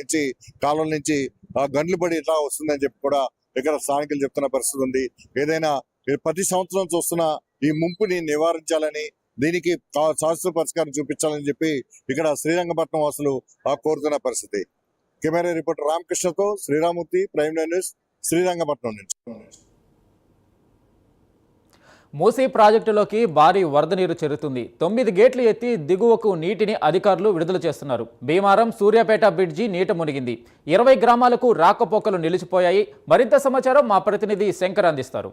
నుంచి కాలువల నుంచి గండ్లు పడి ఇట్లా వస్తుందని చెప్పి కూడా ఇక్కడ స్థానికులు చెప్తున్న పరిస్థితి ఉంది. ఏదైనా ప్రతి సంవత్సరం చూస్తున్న ఈ ముంపుని నివారించాలని, దీనికి శాశ్వత పరిష్కారం చూపించాలని చెప్పి ఇక్కడ శ్రీరంగపట్నం వాసులు కోరుతున్న పరిస్థితి. కెమెరా రిపోర్టర్ రామకృష్ణతో శ్రీరామూర్తి, ప్రైమ్ న్యూస్, శ్రీరంగపట్నం నుంచి. మూసీ ప్రాజెక్టులోకి భారీ వరద నీరు చేరుతుంది. 9 గేట్లు ఎత్తి దిగువకు నీటిని అధికారులు విడుదల చేస్తున్నారు. భీమారం సూర్యాపేట బ్రిడ్జి నీట మునిగింది. 20 గ్రామాలకు రాకపోకలు నిలిచిపోయాయి. మరింత సమాచారం మా ప్రతినిధి శంకర్ అందిస్తారు.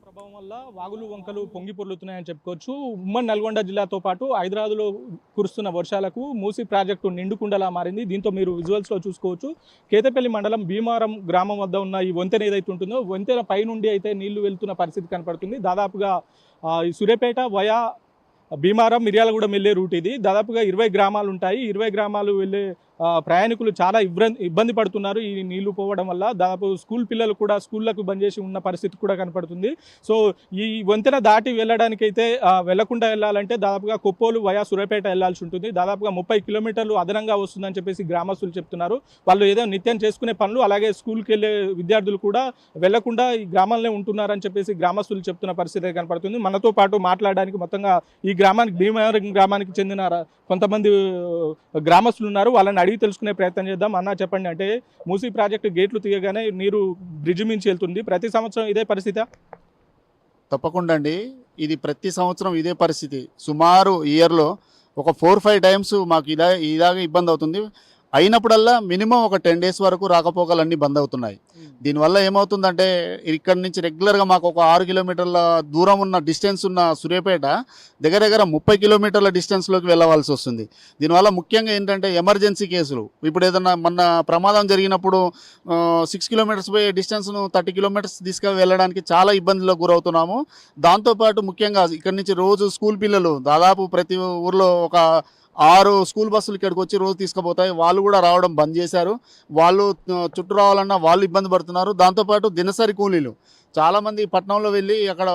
ప్రభావం వల్ల వాగులు వంకలు పొంగి పొర్లుతున్నాయని చెప్పుకోవచ్చు. ఉమ్మడి నల్గొండ జిల్లాతో పాటు హైదరాబాద్లో కురుస్తున్న వర్షాలకు మూసీ ప్రాజెక్టు నిండుకుండలా మారింది. దీంతో మీరు విజువల్స్లో చూసుకోవచ్చు. కేతపల్లి మండలం భీమారం గ్రామం వద్ద ఉన్న ఈ వంతెన ఏదైతే ఉంటుందో వంతెన పై నుండి అయితే నీళ్లు వెళ్తున్న పరిస్థితి కనపడుతుంది. దాదాపుగా సూర్యాపేట వయా భీమారం మిర్యాలగూడెం వెళ్ళే రూట్ ఇది. దాదాపుగా 20 గ్రామాలు ఉంటాయి. 20 గ్రామాలు వెళ్ళే ప్రయాణికులు చాలా ఇబ్బంది పడుతున్నారు ఈ నీళ్లు పోవడం వల్ల. దాదాపు స్కూల్ పిల్లలు కూడా స్కూళ్లకు బంద్ చేసి ఉన్న పరిస్థితి కూడా కనపడుతుంది. సో ఈ వంతెన దాటి వెళ్ళడానికైతే వెళ్లకుండా వెళ్ళాలంటే దాదాపుగా కొప్పోలు వయా సూర్యాపేట వెళ్లాల్సి ఉంటుంది. దాదాపుగా 30 కిలోమీటర్లు అదనంగా వస్తుందని చెప్పేసి గ్రామస్తులు చెప్తున్నారు. వాళ్ళు ఏదో నిత్యం చేసుకునే పనులు, అలాగే స్కూల్కి వెళ్ళే విద్యార్థులు కూడా వెళ్లకుండా ఈ గ్రామంలో ఉంటున్నారని చెప్పేసి గ్రామస్తులు చెప్తున్న పరిస్థితి కనపడుతుంది. మనతో పాటు మాట్లాడడానికి మొత్తంగా ఈ గ్రామానికి భీమవరం గ్రామానికి చెందిన కొంతమంది గ్రామస్తులు ఉన్నారు. వాళ్ళని అడిగి తెలుసుకునే ప్రయత్నం చేద్దాం. అన్న చెప్పండి, అంటే మూసీ ప్రాజెక్టు గేట్లు తీయగానే నీరు బ్రిడ్జి మించి వెళ్తుంది. ప్రతి సంవత్సరం ఇదే పరిస్థితి? తప్పకుండా అండి, ఇది ప్రతి సంవత్సరం ఇదే పరిస్థితి. సుమారు ఇయర్లో ఒక 4-5 టైమ్స్ మాకు ఇలాగే ఇబ్బంది అవుతుంది. అయినప్పుడల్లా మినిమం ఒక 10 days వరకు రాకపోకలన్నీ బంద్ అవుతున్నాయి. దీనివల్ల ఏమవుతుందంటే ఇక్కడి నుంచి రెగ్యులర్గా మాకు ఒక 6 కిలోమీటర్ల దూరం ఉన్న డిస్టెన్స్ ఉన్న సూర్యాపేట దగ్గర 30 కిలోమీటర్ల డిస్టెన్స్లోకి వెళ్ళవలసి వస్తుంది. దీనివల్ల ముఖ్యంగా ఏంటంటే ఎమర్జెన్సీ కేసులు, ఇప్పుడు ఏదన్నా మొన్న ప్రమాదం జరిగినప్పుడు 6 kilometers పోయే డిస్టెన్స్ను 30 kilometers తీసుకు వెళ్ళడానికి చాలా ఇబ్బందులకు గురవుతున్నాము. దాంతోపాటు ముఖ్యంగా ఇక్కడి నుంచి రోజు స్కూల్ పిల్లలు దాదాపు ప్రతి ఊర్లో ఒక 6 స్కూల్ బస్సులు ఇక్కడికి వచ్చి రోజు తీసుకుపోతాయి. వాళ్ళు కూడా రావడం బంద్ చేశారు. వాళ్ళు చుట్టూ రావాలన్నా వాళ్ళు ఇబ్బంది పడుతున్నారు. దాంతోపాటు దినసరి కూలీలు చాలామంది పట్టణంలో వెళ్ళి అక్కడ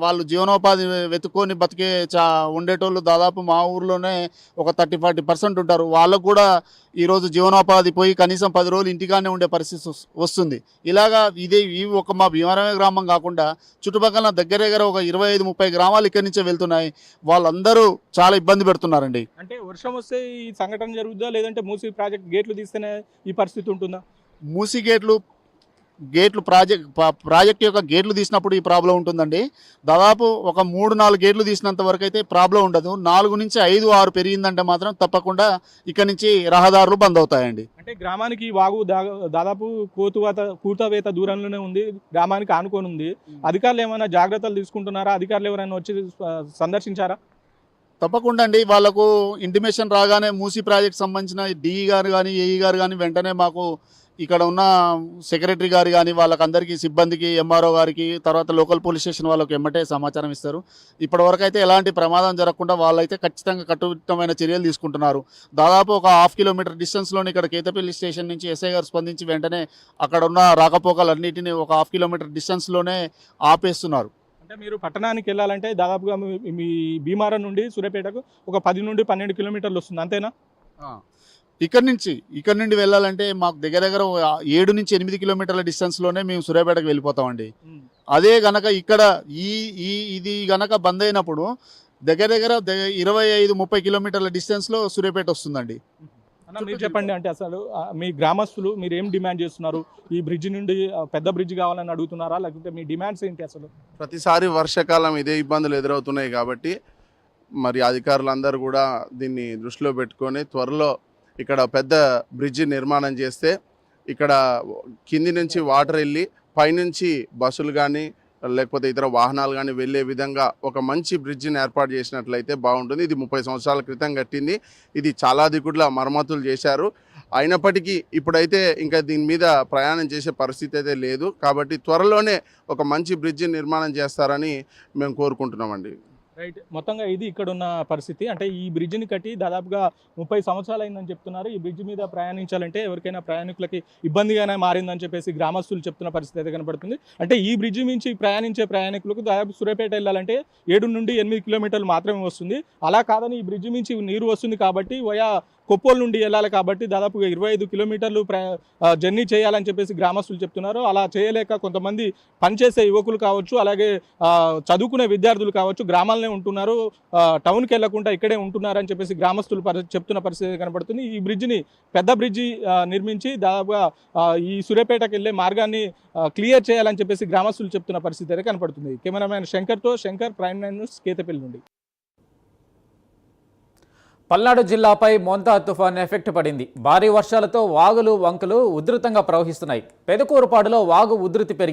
వాళ్ళు జీవనోపాధి వెతుక్కొని బతికే ఉండేటోళ్ళు దాదాపు మా ఊర్లోనే ఒక 30-40% ఉంటారు. వాళ్ళకు కూడా ఈరోజు జీవనోపాధి పోయి కనీసం 10 రోజులు ఇంటికానే ఉండే పరిస్థితి వస్తుంది. ఇలాగా ఇవి ఒక మా భీమవరమే గ్రామం కాకుండా చుట్టుపక్కల దగ్గర ఒక 25-30 గ్రామాలు ఇక్కడి నుంచే వెళ్తున్నాయి. వాళ్ళందరూ చాలా ఇబ్బంది పెడుతున్నారండి. అంటే వర్షం వస్తే ఈ సంఘటన జరుగుతుందా, లేదంటే మూసీ ప్రాజెక్ట్ గేట్లు తీస్తేనే ఈ పరిస్థితి ఉంటుందా? మూసీ గేట్లు ప్రాజెక్ట్ యొక్క గేట్లు తీసినప్పుడు ఈ ప్రాబ్లం ఉంటుందండి. దాదాపు ఒక 3-4 గేట్లు తీసినంత వరకు అయితే ప్రాబ్లం ఉండదు. 4 నుంచి 5-6 పెరిగిందంటే మాత్రం తప్పకుండా ఇక్కడ నుంచి రహదారులు బంద్ అవుతాయండి. అంటే గ్రామానికి వాగు దాదాపు కూతవేత దూరంలోనే ఉంది, గ్రామానికి ఆనుకొని ఉంది. అధికారులు ఏమైనా జాగ్రత్తలు తీసుకుంటున్నారా? అధికారులు ఎవరైనా వచ్చి సందర్శించారా? తప్పకుండా అండి, వాళ్ళకు ఇంటిమేషన్ రాగానే మూసీ ప్రాజెక్ట్ సంబంధించిన డిఈ గారు కానీ ఏఈ గారు కానీ వెంటనే మాకు ఇక్కడ ఉన్న సెక్రటరీ గారు కానీ వాళ్ళకందరికీ సిబ్బందికి ఎంఆర్ఓ గారికి తర్వాత లోకల్ పోలీస్ స్టేషన్ వాళ్ళకి ఎమ్మటే సమాచారం ఇస్తారు. ఇప్పటివరకు అయితే ఎలాంటి ప్రమాదం జరగకుండా వాళ్ళైతే ఖచ్చితంగా కట్టుదిట్టమైన చర్యలు తీసుకుంటున్నారు. దాదాపు ఒక 1/2 kilometer డిస్టెన్స్లోని ఇక్కడ కేతపల్లి స్టేషన్ నుంచి ఎస్ఐ గారు స్పందించి వెంటనే అక్కడ ఉన్న రాకపోకలన్నిటిని ఒక 1/2 kilometer డిస్టెన్స్లోనే ఆపేస్తున్నారు. అంటే మీరు పట్టణానికి వెళ్ళాలంటే దాదాపుగా మీ భీమారం నుండి సూర్యాపేటకు ఒక 10 నుండి 12 కిలోమీటర్లు వస్తుంది, అంతేనా? ఇక్కడ నుండి వెళ్ళాలంటే మాకు దగ్గర 7 నుంచి 8 కిలోమీటర్ల డిస్టెన్స్లోనే మేము సూర్యాపేటకు వెళ్ళిపోతామండి. అదే గనక ఇక్కడ ఇది గనక బంద్ అయినప్పుడు దగ్గర 25-30 కిలోమీటర్ల డిస్టెన్స్లో సూర్యాపేట వస్తుందండి. మీరు చెప్పండి, అంటే అసలు మీ గ్రామస్తులు మీరు ఏం డిమాండ్ చేస్తున్నారు? ఈ బ్రిడ్జ్ నుండి పెద్ద బ్రిడ్జ్ కావాలని అడుగుతున్నారా, లేకపోతే మీ డిమాండ్స్ ఏంటి? అసలు ప్రతిసారి వర్షాకాలం ఇదే ఇబ్బందులు ఎదురవుతున్నాయి కాబట్టి మరి అధికారులందరూ కూడా దీన్ని దృష్టిలో పెట్టుకొని త్వరలో ఇక్కడ పెద్ద బ్రిడ్జి నిర్మాణం చేస్తే ఇక్కడ కింది నుంచి వాటర్ వెళ్ళి పైనుంచి బస్సులు కానీ లేకపోతే ఇతర వాహనాలు కానీ వెళ్ళే విధంగా ఒక మంచి బ్రిడ్జిని ఏర్పాటు చేసినట్లయితే బాగుంటుంది. ఇది 30 సంవత్సరాల క్రితం కట్టింది. ఇది చాలా దిగుడ్ల మరమ్మతులు చేశారు. అయినప్పటికీ ఇప్పుడైతే ఇంకా దీని మీద ప్రయాణం చేసే పరిస్థితి అయితే లేదు. కాబట్టి త్వరలోనే ఒక మంచి బ్రిడ్జి నిర్మాణం చేస్తారని మేము కోరుకుంటున్నామండి. రైట్, మొత్తంగా ఇది ఇక్కడ ఉన్న పరిస్థితి. అంటే ఈ బ్రిడ్జిని కట్టి దాదాపుగా 30 సంవత్సరాలు అయిందని చెప్తున్నారు. ఈ బ్రిడ్జి మీద ప్రయాణించాలంటే ఎవరికైనా ప్రయాణికులకి ఇబ్బందిగానే మారిందని చెప్పేసి గ్రామస్తులు చెప్తున్న పరిస్థితి అయితే కనపడుతుంది. అంటే ఈ బ్రిడ్జి నుంచి ప్రయాణించే ప్రయాణికులకు దాదాపు సూర్యాపేట వెళ్ళాలంటే 7 నుండి 8 కిలోమీటర్లు మాత్రమే వస్తుంది. అలా కాదని ఈ బ్రిడ్జి నుంచి నీరు వస్తుంది కాబట్టి వయా కొప్పోలు నుండి వెళ్ళాలి కాబట్టి దాదాపుగా 25 కిలోమీటర్లు జర్నీ చేయాలని చెప్పేసి గ్రామస్తులు చెప్తున్నారు. అలా చేయలేక కొంతమంది పనిచేసే యువకులు కావచ్చు, అలాగే చదువుకునే విద్యార్థులు కావచ్చు గ్రామాలనే ఉంటున్నారు, టౌన్కి వెళ్లకుండా ఇక్కడే ఉంటున్నారు అని చెప్పేసి గ్రామస్తులు చెప్తున్న పరిస్థితి కనబడుతుంది. ఈ బ్రిడ్జిని పెద్ద బ్రిడ్జి నిర్మించి దాదాపుగా ఈ సూర్యాపేటకి వెళ్లే మార్గాన్ని క్లియర్ చేయాలని చెప్పేసి గ్రామస్తులు చెప్తున్న పరిస్థితి అయితే కనపడుతుంది. కెమెరామ్యాన్ శంకర్తో శంకర్, ప్రైమ్ 9 న్యూస్, కేతపల్లి నుండి. పల్నాడు జిల్లాపై మోంతా తుఫాన్ ఎఫెక్ట్ పడింది. భారీ వర్షాలతో వాగులు వంకలు ఉధృతంగా ప్రవహిస్తున్నాయి. పెదకూరుపాడులో వాగు ఉధృతి పెరిగి